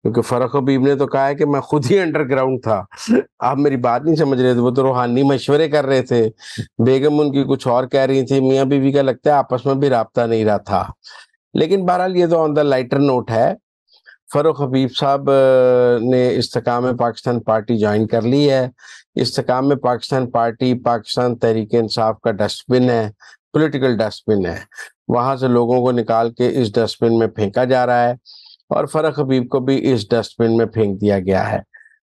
क्योंकि फर्रुख हबीब ने तो कहा है कि मैं खुद ही अंडरग्राउंड था। आप मेरी बात नहीं समझ रहे थे, वो तो रूहानी मशवरे कर रहे थे, बेगम उनकी कुछ और कह रही थी, मियाँ बीवी का लगता है आपस में भी राब्ता नहीं रहा था। लेकिन बहरहाल ये तो ऑन द लाइटर नोट है। फर्रुख हबीब साहब ने इस्तेकाम पाकिस्तान पार्टी ज्वाइन कर ली है। इस्तेकाम पाकिस्तान पार्टी पाकिस्तान तहरीक इंसाफ का डस्टबिन है, पॉलिटिकल डस्टबिन है। वहां से लोगों को निकाल के इस डस्टबिन में फेंका जा रहा है और फर्रुख हबीब को भी इस डस्टबिन में फेंक दिया गया है।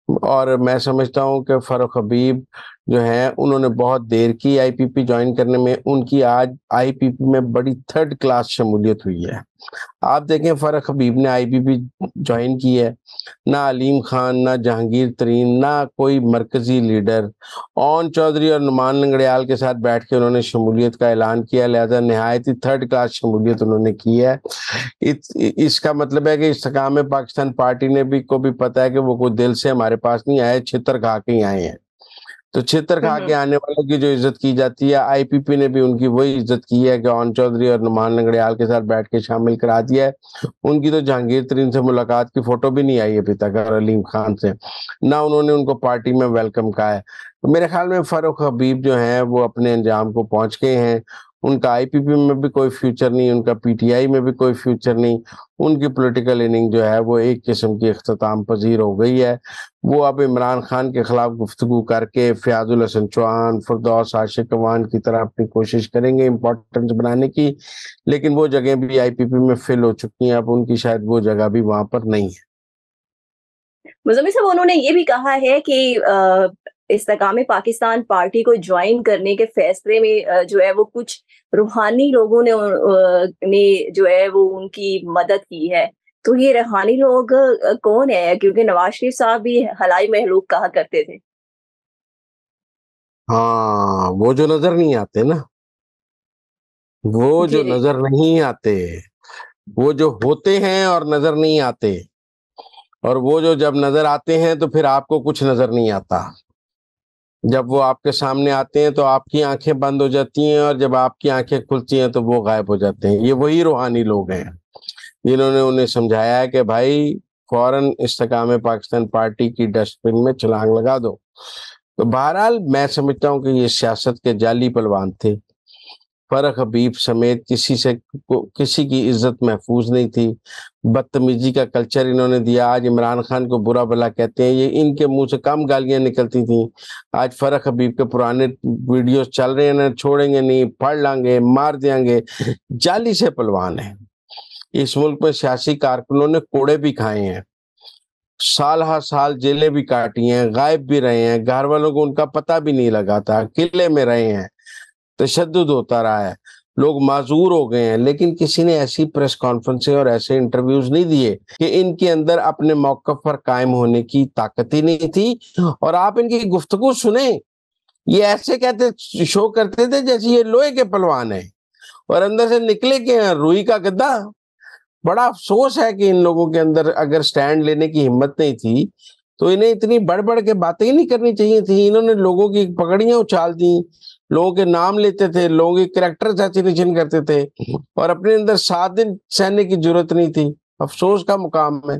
और मैं समझता हूं कि फर्रुख हबीब जो है उन्होंने बहुत देर की आईपीपी ज्वाइन करने में। उनकी आज आईपीपी में बड़ी थर्ड क्लास शमूलियत हुई है। आप देखें, फर्रुख हबीब ने आईपीपी ज्वाइन की है, ना अलीम खान, ना जहांगीर तरीन, ना कोई मरकजी लीडर, ओन चौधरी और नुमान लंगड़ियाल के साथ बैठ के उन्होंने शमूलियत का ऐलान किया। लिहाजा नहायत ही थर्ड क्लास शमूलियत उन्होंने की है। इसका मतलब है कि इस्तेकाम पाकिस्तान पार्टी ने भी को भी पता है कि वो कोई दिल से हमारे पास नहीं आए, छितर खा के ही आए हैं। तो छितर खा के आने वालों की जो इज्जत की जाती है, आईपीपी ने भी उनकी वही इज्जत की है कि ओन चौधरी और नुमान लंगड़ियाल के साथ बैठ के शामिल करा दिया है। उनकी तो जहांगीर तरीन से मुलाकात की फोटो भी नहीं आई अभी तक, और अलीम खान से, ना उन्होंने उनको पार्टी में वेलकम कहा है। तो मेरे ख्याल में फर्रुख हबीब जो है वो अपने अंजाम को पहुंच गए हैं। उनका आईपीपी में भी कोई फ्यूचर नहीं, उनका पीटीआई में भी कोई फ्यूचर नहीं। उनकी पॉलिटिकल इनिंग जो है वो एक किस्म की इख्तिताम पजीर हो गई है। वो अब इमरान खान के खिलाफ गुफ्तगू करके फयाजुल हसन चौहान, फिरदौस आशिक अवान की तरह अपनी कोशिश करेंगे इम्पोर्टेंस बनाने की। लेकिन वो जगह भी आईपीपी में फिल हो चुकी हैं, अब उनकी शायद वो जगह भी वहां पर नहीं है। मुज़म्मिल साहब, उन्होंने ये भी कहा है कि इस्तेकाम पाकिस्तान पार्टी को ज्वाइन करने के फैसले में जो है वो कुछ रूहानी लोगों ने जो है वो उनकी मदद की है। तो ये रूहानी लोग कौन है? क्योंकि नवाज शरीफ साहब भी हलाई महलूक कहा करते थे। हाँ, वो जो नजर नहीं आते ना, वो जो जी। नजर नहीं आते, वो जो होते हैं और नजर नहीं आते, और वो जो जब नजर आते हैं तो फिर आपको कुछ नजर नहीं आता। जब वो आपके सामने आते हैं तो आपकी आंखें बंद हो जाती हैं, और जब आपकी आंखें खुलती हैं तो वो गायब हो जाते हैं। ये वही रूहानी लोग हैं जिन्होंने उन्हें समझाया है कि भाई फौरन इस्तेकाम पाकिस्तान पार्टी की डस्टबिन में छलांग लगा दो। तो बहरहाल मैं समझता हूँ कि ये सियासत के जाली पलवान थे। फर्रुख हबीब समेत किसी की इज्जत महफूज नहीं थी। बदतमीजी का कल्चर इन्होंने दिया। आज इमरान खान को बुरा भला कहते हैं, ये इनके मुंह से कम गालियां निकलती थी। आज फर्रुख हबीब के पुराने वीडियोस चल रहे हैं ना, छोड़ेंगे नहीं, फाड़ लाएंगे, मार देंगे। जाली से पलवान है। इस मुल्क में सियासी कारकुनों ने कोड़े भी खाए हैं, साल हर साल जेलें भी काटी हैं, गायब भी रहे हैं, घर वालों को उनका पता भी नहीं लगा था, किले में रहे हैं, तशद्दुद होता रहा है, लोग माजूर हो गए हैं। लेकिन किसी ने ऐसी प्रेस कॉन्फ्रेंसें और ऐसे इंटरव्यूज नहीं दिए कि इनके अंदर अपने मौक़िफ़ पर कायम होने की ताकत ही नहीं थी। और आप इनकी गुफ्तगू सुने, ये ऐसे कहते शो करते थे जैसे ये लोहे के पहलवान है, और अंदर से निकले के रुई का गद्दा। बड़ा अफसोस है कि इन लोगों के अंदर अगर स्टैंड लेने की हिम्मत नहीं थी तो इन्हें इतनी बढ़ बढ़ के बातें ही नहीं करनी चाहिए थी। इन्होंने लोगों की पगड़ियां उछाल दी, लोगों के नाम लेते थे, लोगों के कैरेक्टर असैसिनेशन करते थे, और अपने अंदर 7 दिन सहने की जरूरत नहीं थी। अफसोस का मुकाम है।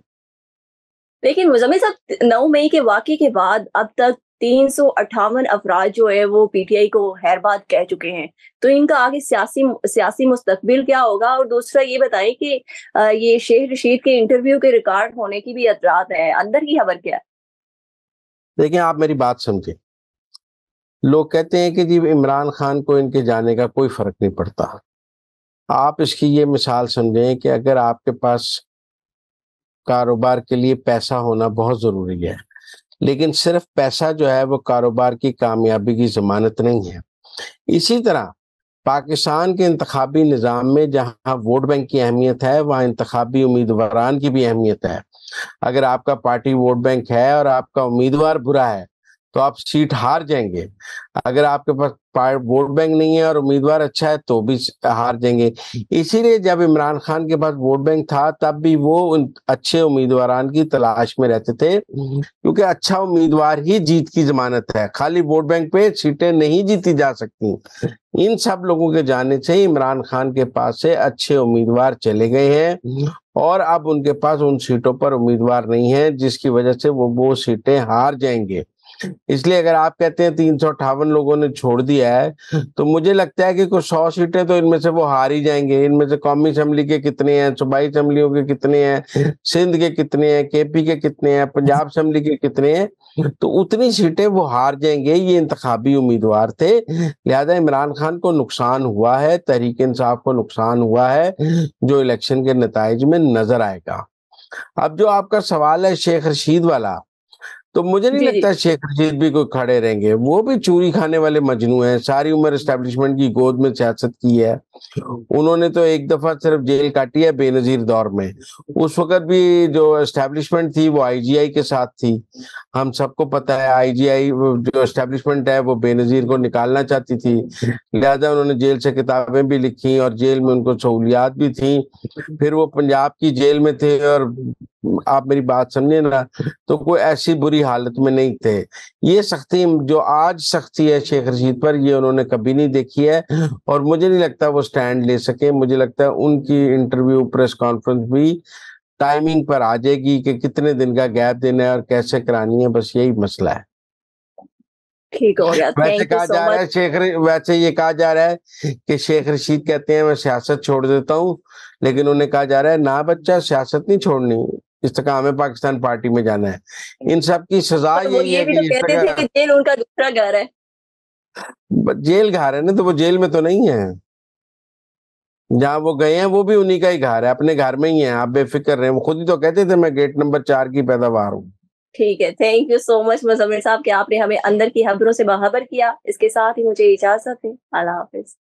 लेकिन मुज़म्मिल साहब, 9 मई के वाक़ये के बाद अब तक 358 अफ़राद जो है वो पीटीआई को खैरबाद कह चुके हैं। तो इनका आगे सियासी मुस्तक़बिल क्या होगा? और दूसरा ये बताएँ कि ये शेख रशीद के इंटरव्यू के रिकॉर्ड होने की भी एतराज़ है। अंदर की खबर क्या है? देखिए, आप मेरी बात समझे। लोग कहते हैं कि जी इमरान खान को इनके जाने का कोई फर्क नहीं पड़ता। आप इसकी ये मिसाल समझें कि अगर आपके पास कारोबार के लिए पैसा होना बहुत जरूरी है, लेकिन सिर्फ पैसा जो है वो कारोबार की कामयाबी की जमानत नहीं है। इसी तरह पाकिस्तान के इंतखाबी निज़ाम में जहाँ वोट बैंक की अहमियत है, वहाँ इंतखाबी उम्मीदवारान की भी अहमियत है। अगर आपका पार्टी वोट बैंक है और आपका उम्मीदवार बुरा है तो आप सीट हार जाएंगे। अगर आपके पास वोट बैंक नहीं है और उम्मीदवार अच्छा है तो भी हार जाएंगे। इसीलिए जब इमरान खान के पास वोट बैंक था तब भी वो उन अच्छे उम्मीदवारान की तलाश में रहते थे, क्योंकि अच्छा उम्मीदवार ही जीत की जमानत है। खाली वोट बैंक पे सीटें नहीं जीती जा सकती। इन सब लोगों के जाने से इमरान खान के पास से अच्छे उम्मीदवार चले गए हैं, और अब उनके पास उन सीटों पर उम्मीदवार नहीं है, जिसकी वजह से वो सीटें हार जाएंगे। इसलिए अगर आप कहते हैं 358 लोगों ने छोड़ दिया है, तो मुझे लगता है कि कुछ 100 सीटें तो इनमें से वो हार ही जाएंगे। इनमें से कौमी असेंबली के कितने हैं, सूबाई असेंबलियों के कितने हैं, सिंध के कितने हैं, केपी के कितने हैं, पंजाब असेंबली के कितने हैं, तो उतनी सीटें वो हार जाएंगे। ये इंतखाबी उम्मीदवार थे, लिहाजा इमरान खान को नुकसान हुआ है, तहरीक इंसाफ को नुकसान हुआ है, जो इलेक्शन के नताइज में नजर आएगा। अब जो आपका सवाल है शेख रशीद वाला, तो मुझे नहीं जी, जी। लगता शेख रशीद भी कोई खड़े रहेंगे। वो भी चूरी खाने वाले मजनू हैं, सारी उम्र एस्टेब्लिशमेंट की गोद में सियासत की है। उन्होंने तो एक दफा सिर्फ जेल काटी है बेनजीर दौर में। उस वक्त भी जो एस्टेब्लिशमेंट थी वो आईजीआई के साथ थी। हम सबको पता है आईजीआई जो एस्टेब्लिशमेंट है वो बेनजीर को निकालना चाहती थी, लिहाजा उन्होंने जेल से किताबें भी लिखी और जेल में उनको सहूलियात भी थी। फिर वो पंजाब की जेल में थे, और आप मेरी बात समझे ना, तो कोई ऐसी बुरी हालत में नहीं थे। ये सख्ती जो आज सख्ती है शेख रशीद पर, ये उन्होंने कभी नहीं देखी है, और मुझे नहीं लगता वो स्टैंड ले सके। मुझे लगता है उनकी इंटरव्यू प्रेस कॉन्फ्रेंस भी टाइमिंग पर आ जाएगी कि कितने दिन का गैप देना है और कैसे करानी है, बस यही मसला है। ठीक हो गया। वैसे थैंक यू कहा सो जा रहा मच। है वैसे ये कहा जा रहा है कि शेख रशीद कहते हैं मैं सियासत छोड़ देता हूँ, लेकिन उन्हें कहा जा रहा है ना बच्चा, सियासत नहीं छोड़नी, इस्तेकाम पाकिस्तान पार्टी में जाना है। इन सब की सजा और वो यही ये है भी तो कि कहते थे कि जेल उनका दूसरा घर है। जेल घर है ना, तो वो जेल में तो नहीं है। जहाँ वो गए हैं वो भी उन्हीं का ही घर है, अपने घर में ही है, आप बेफिक्र रहे। वो खुद ही तो कहते थे मैं गेट नंबर 4 की पैदावार हूँ। ठीक है, thank you so much Muzammil साहब कि आपने हमें अंदर की खबरों से बाखबर किया। इसके साथ ही मुझे इजाज़त दें। अल्लाह हाफ़िज़।